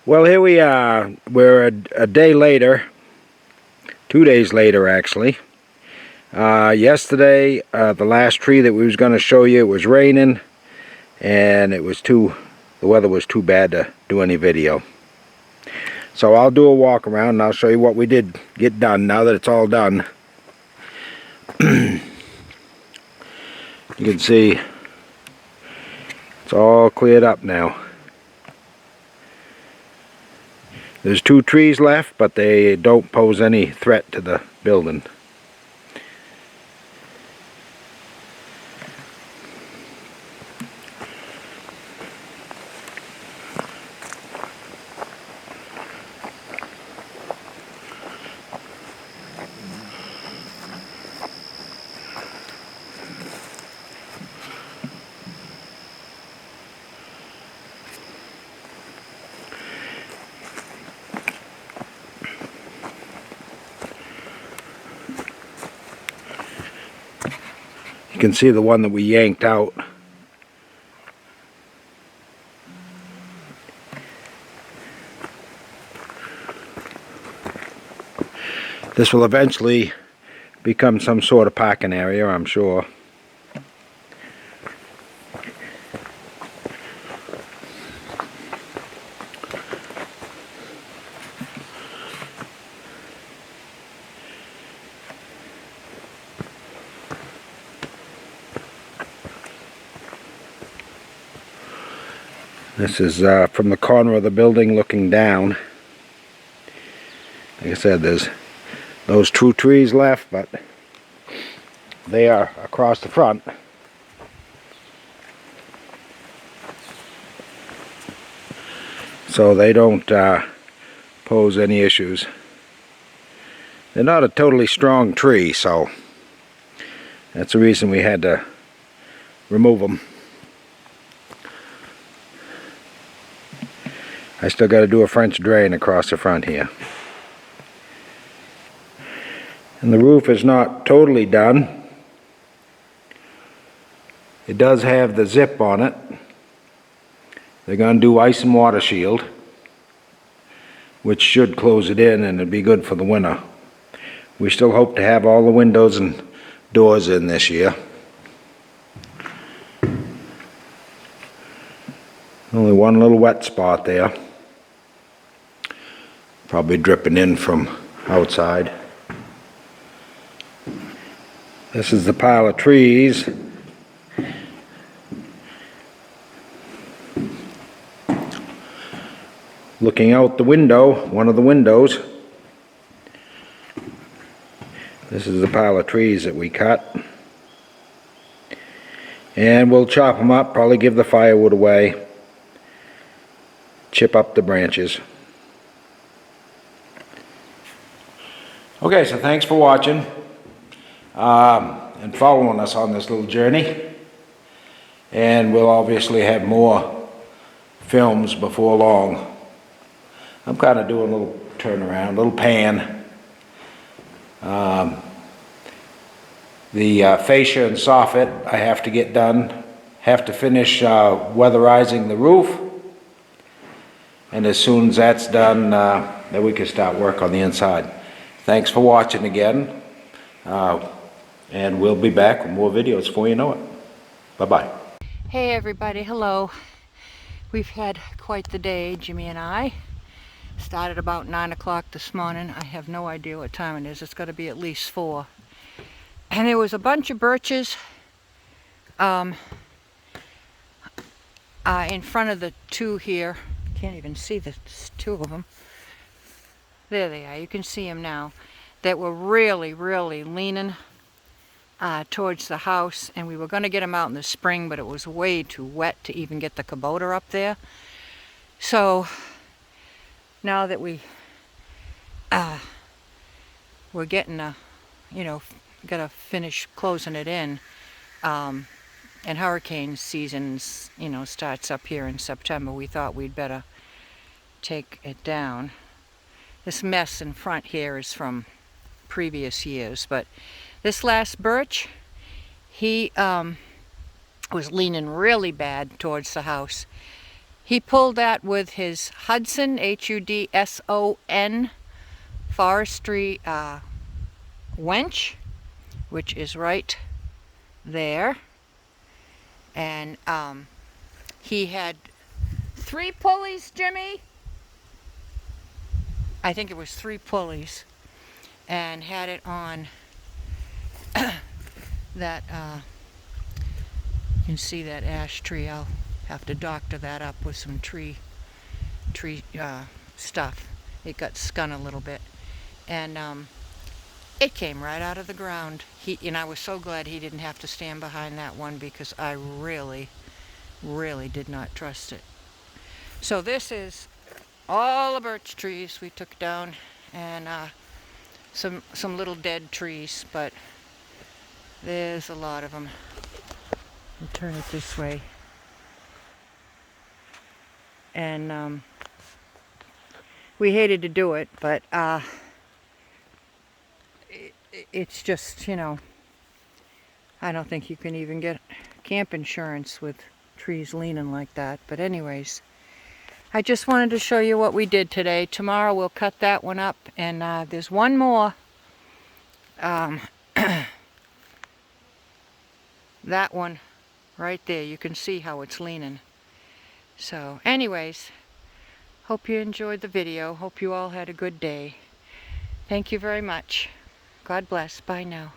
Well, here we are. We're a day later, 2 days later actually. Yesterday, the last tree that we was going to show you, it was raining, and the weather was too bad to do any video. So I'll do a walk around and I'll show you what we did get done now that it's all done. You can see it's all cleared up now. There's 2 trees left, but they don't pose any threat to the building. You can see the one that we yanked out. This will eventually become some sort of parking area, I'm sure. This is from the corner of the building looking down. Like I said, there's those 2 trees left, but they are across the front. So they don't pose any issues. They're not a totally strong tree, so that's the reason we had to remove them. I still got to do a French drain across the front here. And the roof is not totally done. It does have the zip on it. They're going to do ice and water shield, which should close it in and it'd be good for the winter. We still hope to have all the windows and doors in this year. Only one little wet spot there. Probably dripping in from outside. This is the pile of trees. Looking out the window, one of the windows. This is the pile of trees that we cut. And we'll chop them up, probably give the firewood away. Chip up the branches. Okay, so thanks for watching and following us on this little journey. And we'll obviously have more films before long. I'm kind of doing a little turnaround, a little pan. The fascia and soffit I have to get done. Have to finish weatherizing the roof. And as soon as that's done, then we can start work on the inside. Thanks for watching again, and we'll be back with more videos before you know it. Bye-bye. Hey everybody, hello. We've had quite the day, Jimmy and I. Started about 9 o'clock this morning. I have no idea what time it is. It's got to be at least 4. And there was a bunch of birches in front of the 2 here. Can't even see the 2 of them. There they are, you can see them now, that were really, really leaning towards the house, and we were going to get them out in the spring, but it was way too wet to even get the Kubota up there. So now that we're getting gotta finish closing it in, and hurricane season, starts up here in September, we thought we'd better take it down. This mess in front here is from previous years, but this last birch, he was leaning really bad towards the house, He pulled that with his Hud-son, Hudson, forestry winch, which is right there. And he had 3 pulleys, Jimmy? I think it was 3 pulleys, and had it on that, you can see that ash tree. I'll have to doctor that up with some tree stuff. It got scun a little bit, and it came right out of the ground. And I was so glad he didn't have to stand behind that one, because I really did not trust it. So this is all the birch trees we took down, and some little dead trees, but there's a lot of them. I'll turn it this way. And we hated to do it, but it's just, you know, I don't think you can even get camp insurance with trees leaning like that. But anyways, I just wanted to show you what we did today. Tomorrow we'll cut that one up, and there's one more. That one right there, you can see how it's leaning. So anyways, hope you enjoyed the video. Hope you all had a good day. Thank you very much. God bless. Bye now.